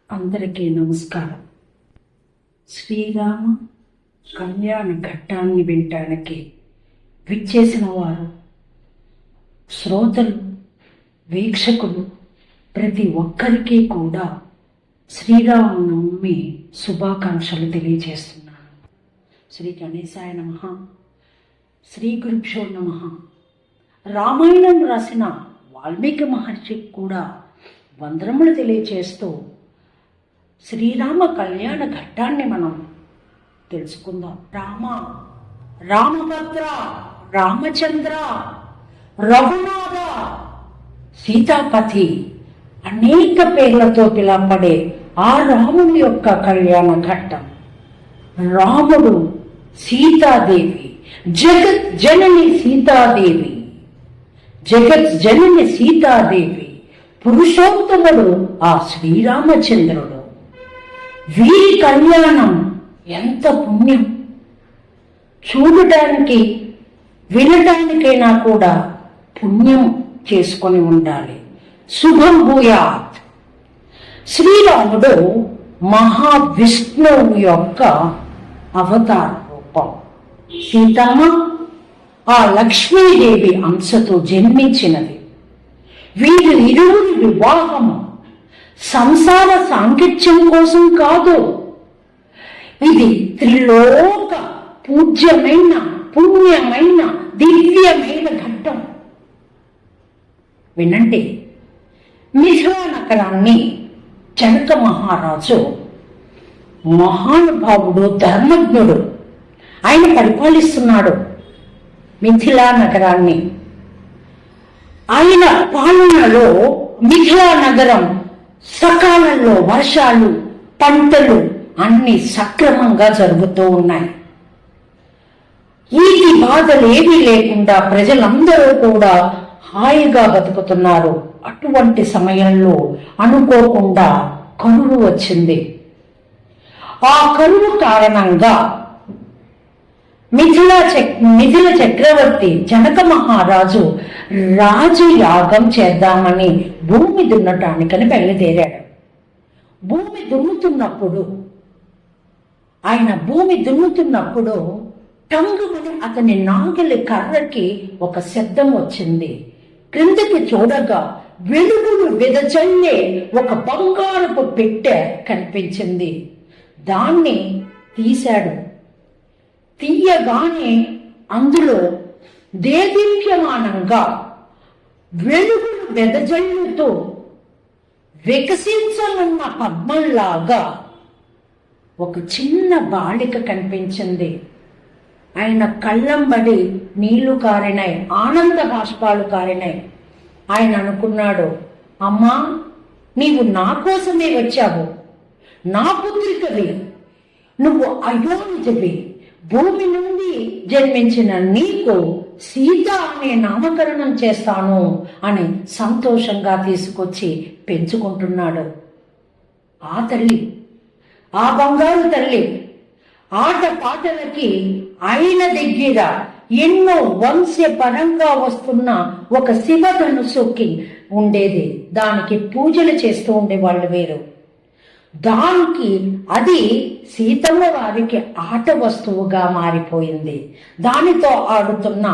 అందరికీ నమస్కారం. శ్రీరామ కళ్యాణ ఘట్టాన్ని వినటానికి విచ్చేసిన వారు, శ్రోతలు, వీక్షకులు ప్రతి ఒక్కరికి కూడా శ్రీరామనవమి శుభాకాంక్షలు తెలియజేస్తున్నాను. శ్రీ గణేశాయ నమః. శ్రీ గురుభ్యో నమః. రామాయణం రాసిన వాల్మీకి మహర్షికి కూడా వందనములు తెలియజేస్తూ శ్రీరామ కళ్యాణ ఘట్టాన్ని మనం తెలుసుకుందాం. రామ, రామభద్ర, రామచంద్ర, రఘునాథ, సీతాపతి అనేక పేర్లతో పిలువబడే ఆ రాముని యొక్క కళ్యాణ ఘట్టం. రాముడు సీతాదేవి, జగత్ జనని సీతాదేవి, జగత్ జనని సీతాదేవి, పురుషోత్తముడు ఆ శ్రీరామచంద్రుడు. వీరి కళ్యాణం ఎంత పుణ్యం! చూడటానికి వినటానికైనా కూడా పుణ్యం చేసుకొని ఉండాలి. శుభం భూయాత్. శ్రీరాముడు మహావిష్ణువు యొక్క అవతార రూపం. సీతమ్మ ఆ లక్ష్మీదేవి అంశతో జన్మించినది. వీరి ఇరువురి వివాహము సంసార సాంగత్యం కోసం కాదు, ఇది త్రిలోక పూజ్యమైన పుణ్యమైన దివ్యమైన ఘట్టం. వినండి. మిథిలా నగరాన్ని జనక మహారాజు మహానుభావుడు, ధర్మజ్ఞుడు, ఆయన పరిపాలిస్తున్నాడు మిథిలా నగరాన్ని. ఆయన పాలనలో మిథిలా నగరం సకాలంలో వర్షాలు, పంటలు అన్ని సక్రమంగా జరుగుతూ ఉన్నాయి. ఈటి బాధలు ఏమీ లేకుండా ప్రజలందరూ కూడా హాయిగా బతుకుతున్నారు. అటువంటి సమయంలో అనుకోకుండా కరువు వచ్చింది. ఆ కరువు కారణంగా మిథిల చక్రవర్తి జనక మహారాజు రాజయాగం చేద్దామని భూమి దున్నటానికని బయలుదేరాడు. భూమి దున్నుతున్నప్పుడు టంగుమని అతని నాగలి కర్రకి ఒక శబ్దం వచ్చింది. క్రిందకి చూడగా వెలుగులు వెదజల్లే ఒక బంగారపు పెట్టె కనిపించింది. దాన్ని తీశాడు. తీయగానే అందులో దేదీప్యమానంగా వెలుగులు వెదజల్లుతూ వికసించనున్న పద్మంలాగా ఒక చిన్న బాలిక కనిపించింది. ఆయన కళ్ళంబడి నీళ్లు కారినాయి, ఆనంద బాష్పాలు కారినాయి. ఆయన అనుకున్నాడు, అమ్మా, నీవు నా కోసమే వచ్చావు, నా పుత్రికవి, నువ్వు అయోనిజవి, భూమి నుండి జన్మించిన నీకు సీత అనే నామకరణం చేస్తాను అని సంతోషంగా తీసుకొచ్చి పెంచుకుంటున్నాడు. ఆ తల్లి, ఆ బంగారు తల్లి ఆట పాటలకి ఆయన దగ్గర ఎన్నో వంశపరంగా వస్తున్న ఒక శివధనుసుకి ఉండేది. దానికి పూజలు చేస్తూ ఉండేవాళ్ళు వేరు. దానికి అది సీతమ్మ వారికి ఆట వస్తువుగా మారిపోయింది. దానితో ఆడుతున్న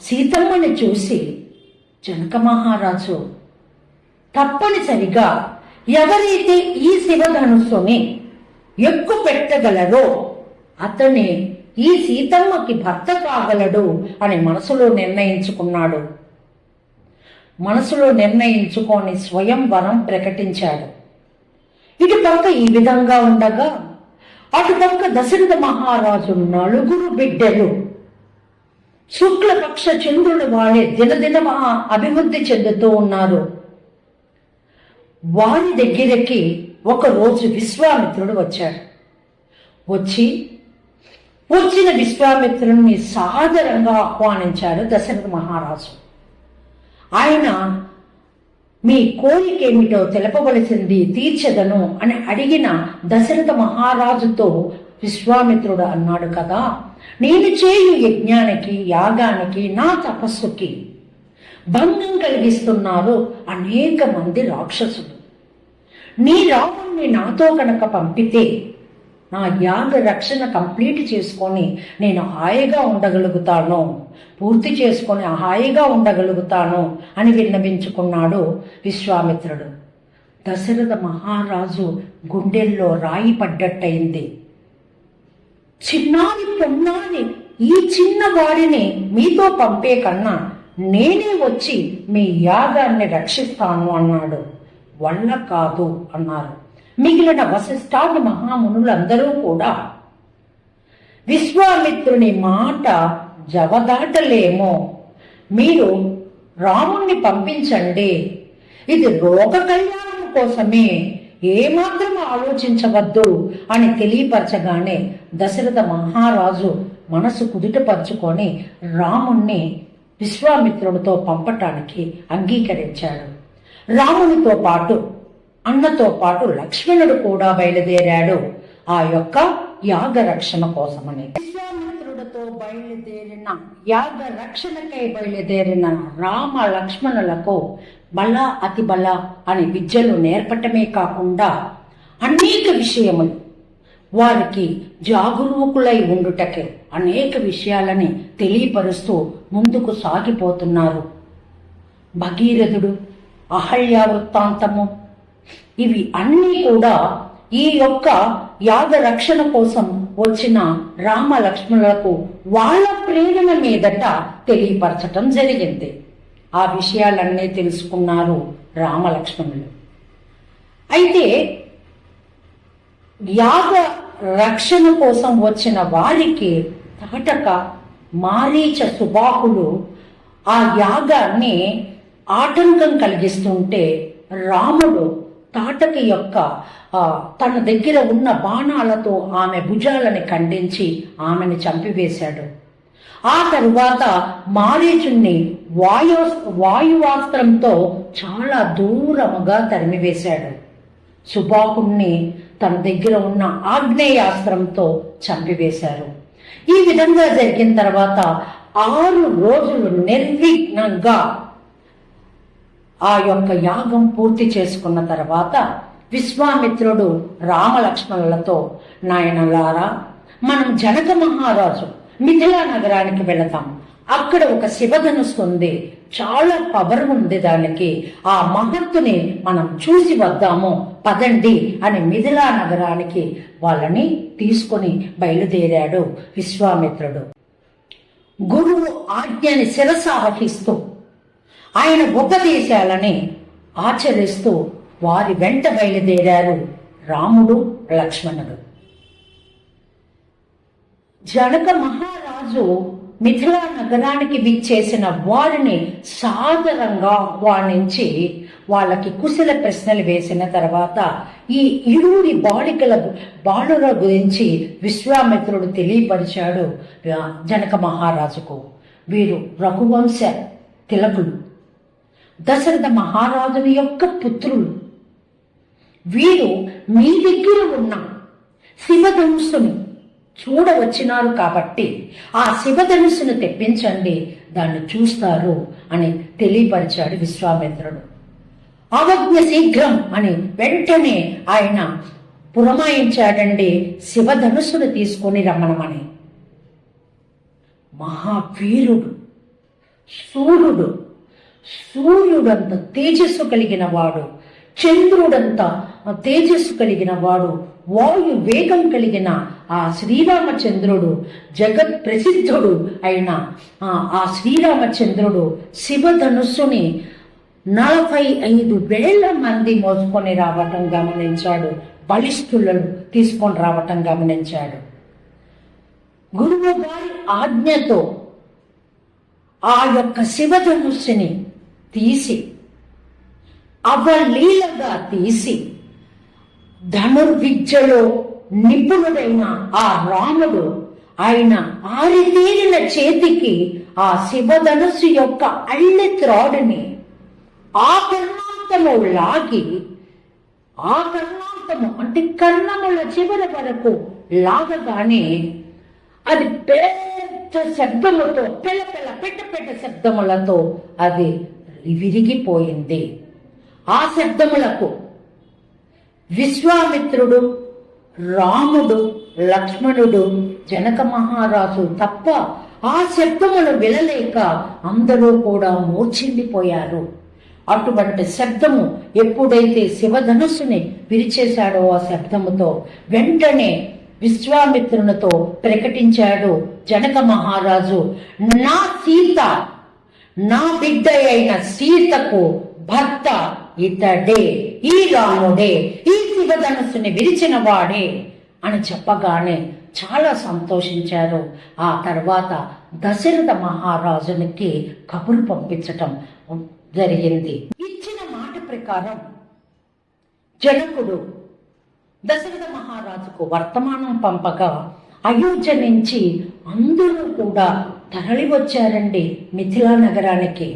సీతమ్మని చూసి జనక మహారాజు తప్పనిసరిగా ఎవరైతే ఈ శివధనుస్సుని ఎక్కువ పెట్టగలరో అతనే ఈ సీతమ్మకి భర్త కాగలడు అని మనసులో నిర్ణయించుకున్నాడు. మనసులో నిర్ణయించుకొని స్వయంవరం ప్రకటించాడు. ఇటు పక్క ఈ విధంగా ఉండగా అటుపక్క దశరథ మహారాజు నలుగురు బిడ్డలు శుక్లపక్ష చంద్రుడు వాడే దినదిన అభివృద్ధి చెందుతూ ఉన్నారు. వారి దగ్గరికి ఒక రోజు విశ్వామిత్రుడు వచ్చాడు. వచ్చిన విశ్వామిత్రుడిని సాదరంగా ఆహ్వానించాడు దశరథ మహారాజు. ఆయన, మీ కోరిక ఏమిటో తెలపవలసింది, తీర్చదను అని అడిగిన దశరథ మహారాజుతో విశ్వామిత్రుడు అన్నాడు కదా, నేను చేయు యజ్ఞానికి, యాగానికి, నా తపస్సుకి భంగం కలిగిస్తున్నారు అనేక మంది రాక్షసులు. నీ రాముణ్ణి నాతో కనుక పంపితే నా యాగ రక్షణ కంప్లీట్ చేసుకొని నేను హాయిగా ఉండగలుగుతాను, పూర్తి చేసుకొని హాయిగా ఉండగలుగుతాను అని విన్నవించుకున్నాడు విశ్వామిత్రుడు. దశరథ మహారాజు గుండెల్లో రాయి పడ్డట్టయింది. చిన్నారి పొన్నాని ఈ చిన్నవాడిని మీతో పంపే కన్నా నేనే వచ్చి మీ యాగాన్ని రక్షిస్తాను అన్నాడు. వల్ల కాదు అన్నారు. మిగిలిన వశిష్ఠాది మహామునులందరూ కూడా విశ్వామిత్రుని మాట జవదాటలేమో, మీరు రాముణ్ణి పంపించండి, ఇది లోక కళ్యాణం కోసమే, ఏమాత్రం ఆలోచించవద్దు అని తెలియపరచగానే దశరథ మహారాజు మనసు కుదుటపరుచుకొని రాముణ్ణి విశ్వామిత్రుడితో పంపటానికి అంగీకరించాడు. రామునితో పాటు అన్నతో పాటు లక్ష్మణుడు కూడా బయలుదేరాడు ఆ యొక్క యాగ రక్షణ కోసమని. విశ్వామిత్రుడితో బయలుదేరిన యాగ రక్షణకై బయలుదేరిన రామ లక్ష్మణులకు బల అతి బల అని విద్యలు నేర్పటమే కాకుండా అనేక విషయములు వారికి జాగరూకులై ఉండుటకే అనేక విషయాలని తెలియపరుస్తూ ముందుకు సాగిపోతున్నారు. భగీరథుడు, అహల్య వృత్తాంతము, ఇవి అన్నీ కూడా ఈ యొక్క యాగ రక్షణ కోసం వచ్చిన రామ లక్ష్మణులకు వాళ్ళ ప్రేరణ మీదట తెలియపరచటం జరిగింది. ఆ విషయాలన్నీ తెలుసుకున్నారు రామ లక్ష్మణులు. అయితే యాగ రక్షణ కోసం వచ్చిన వారికి తాటక మారీచ సుబాహులు ఆ యాగాన్ని ఆటంకం కలిగిస్తుంటే రాముడు తాటక యొక్క తన దగ్గర ఉన్న బాణాలతో ఆమె భుజాలని ఖండించి ఆమెను చంపివేశాడు. ఆ తరువాత మారీచుణ్ణి వాయువాస్త్రంతో చాలా దూరముగా తరిమివేశాడు. సుబాహుణ్ణి తన దగ్గర ఉన్న ఆగ్నేయాస్త్రంతో చంపివేశారు. ఈ విధంగా జరిగిన తర్వాత 6 రోజులు నిర్విఘ్నంగా ఆ యొక్క యాగం పూర్తి చేసుకున్న తర్వాత విశ్వామిత్రుడు రామ లక్ష్మణులతో, నాయనలారా, మనం జనక మహారాజు మిథిలా నగరానికి వెళతాం. అక్కడ ఒక శివధనుస్సు ఉంది, చాలా పవర్ ఉంది దానికి, ఆ మహత్తుని మనం చూసి వద్దాము, పదండి అని మిథిలా నగరానికి వాళ్ళని తీసుకొని బయలుదేరాడు విశ్వామిత్రుడు. గురువు ఆజ్ఞని శిరసావహిస్తూ ఆయన ఉపదేశాలని ఆచరిస్తూ వారి వెంట బయలుదేరారు రాముడు లక్ష్మణుడు. జనక మహారాజు మిథిలా నగరానికి విచ్చేసిన వారిని సాదరంగా ఆహ్వానించి వాళ్ళకి కుశల ప్రశ్నలు వేసిన తర్వాత ఈ ఇరువురి బాలుర గురించి విశ్వామిత్రుడు తెలియపరిచాడు జనక మహారాజుకు. వీరు రఘువంశ తిలకులు, దశరథ మహారాజుని యొక్క పుత్రులు. వీరు మీ దగ్గర ఉన్న శివధనుస్సును చూడవచ్చినారు కాబట్టి ఆ శివధనుస్సును తెప్పించండి, దాన్ని చూస్తారు అని తెలియపరిచాడు విశ్వామిత్రుడు. అవజ్ఞ శీఘ్రం అని వెంటనే ఆయన పురమాయించాడండి శివధనుస్సును తీసుకొని రమ్మనమని. మహావీరుడు, సూర్యుడు, సూర్యుడంత తేజస్సు కలిగిన వాడు, చంద్రుడంత తేజస్సు కలిగిన వాడు, వాయు వేగం కలిగిన ఆ శ్రీరామచంద్రుడు, జగత్ ప్రసిద్ధుడు అయిన ఆ శ్రీరామచంద్రుడు శివధనుస్సుని 45,000 మంది మోసుకొని రావటం గమనించాడు. బలిష్ఠులను తీసుకొని రావటం గమనించాడు. గురువు గారి ఆజ్ఞతో ఆ యొక్క శివధనుస్సుని తీసి అవలీలగా తీసి ధనుర్విద్యలో నిపుణుడైన ఆ రాముడు ఆయన ఆరితేరిన చేతికి ఆ శివధనుస్సు యొక్క అళ్ళె త్రాడుని ఆ కర్ణాంతము లాగి, ఆ కర్ణాంతము అంటే కర్ణముల చివరి వరకు లాగగానే అది పెద్ద శబ్దములతో పెట్ట శబ్దములతో అది విరిగిపోయింది. ఆ శబ్దములకు విశ్వామిత్రుడు, రాముడు, లక్ష్మణుడు, జనక మహారాజు తప్ప ఆ శబ్దమును వినలేక అందరూ కూడా మూర్ఛిల్లిపోయారు. అటువంటి శబ్దము ఎప్పుడైతే శివధనుస్సుని విరిచేశాడో ఆ శబ్దముతో వెంటనే విశ్వామిత్రునితో ప్రకటించాడు జనక మహారాజు, నా సీత, నా బిడ్డ అయిన సీతకు భర్త ఇతడే, ఈ రాముడే, ఈ శివధనుస్సుని విరిచిన వాడే అని చెప్పగానే చాలా సంతోషించారు. ఆ తర్వాత దశరథ మహారాజునికి కబురు పంపించటం జరిగింది. ఇచ్చిన మాట ప్రకారం జనకుడు దశరథ మహారాజుకు వర్తమానం పంపగా అయోధ్య నుంచి అందరూ కూడా తరలి వచ్చారండి మిథిలా నగరానికి.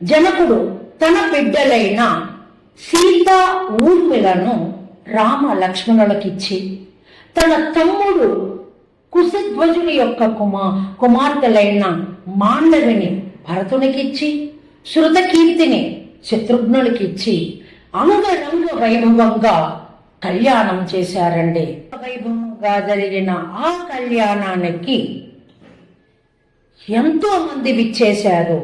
జనకుడు తన బిడ్డలైన సీత, ఊర్మిలను రామ లక్ష్మణులకిచ్చి, తన తమ్ముడు కుశధ్వజుని యొక్క కుమార్తెలైన మాండవిని భరతునికిచ్చి, శృతకీర్తిని శత్రుఘ్నులకిచ్చి అంగరంగ వైభవంగా కళ్యాణం చేశారండి. వైభవంగా జరిగిన ఆ కళ్యాణానికి ఎంతో మంది విచ్చేశారు.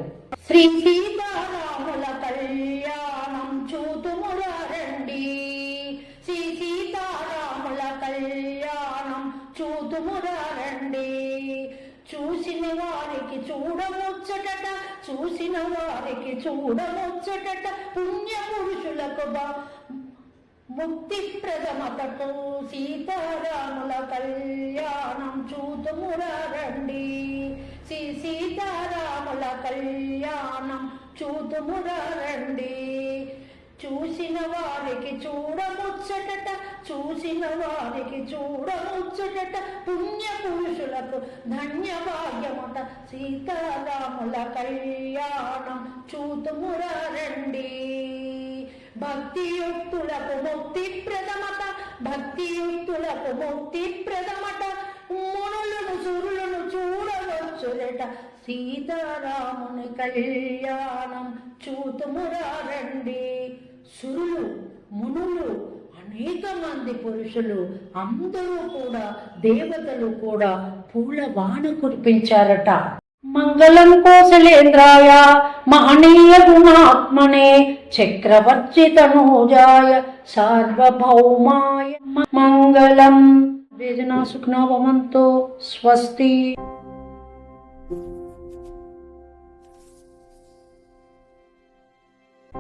శ్రీ సీతారాముల కళ్యాణం చూతుమురారండి, శ్రీ సీతారాముల కళ్యాణం చూతుమురారండి. చూసిన వారికి చూడముచ్చటట, చూసిన వారికి చూడముచ్చటట, పుణ్య పురుషులకు ముక్తి ప్రథమతకు సీతారాముల కళ్యాణం చూతుమురారండి, శ్రీ సీతారాముల కళ్యాణం చూతుమురారండి. చూసిన వారికి చూడముచ్చటట, చూసిన వారికి చూడముచ్చటట, పుణ్య పురుషులకు ధన్యభాగ్యమట, సీతారాముల కళ్యాణం చూతుమురారండి. భక్తియుక్తులకు ముక్తి ప్రథమత, భక్తియుక్తులకు ముక్తి ప్రథమట, మునులను సురులను చూడవచ్చురట, సీతారాముని కళ్యాణం చూతుమురారండి. సురులు, మునులు, అనేక మంది పురుషులు అందరూ కూడా, దేవతలు కూడా పూల వాన కురిపించారట. మంగళం కోసలేంద్రాయ మహనీయ గుణాత్మనే చక్రవర్తి తనూజాయ సార్వభౌమాయ మంగళం. వేదనా సుఖ్నా భవంతు. స్వస్తి.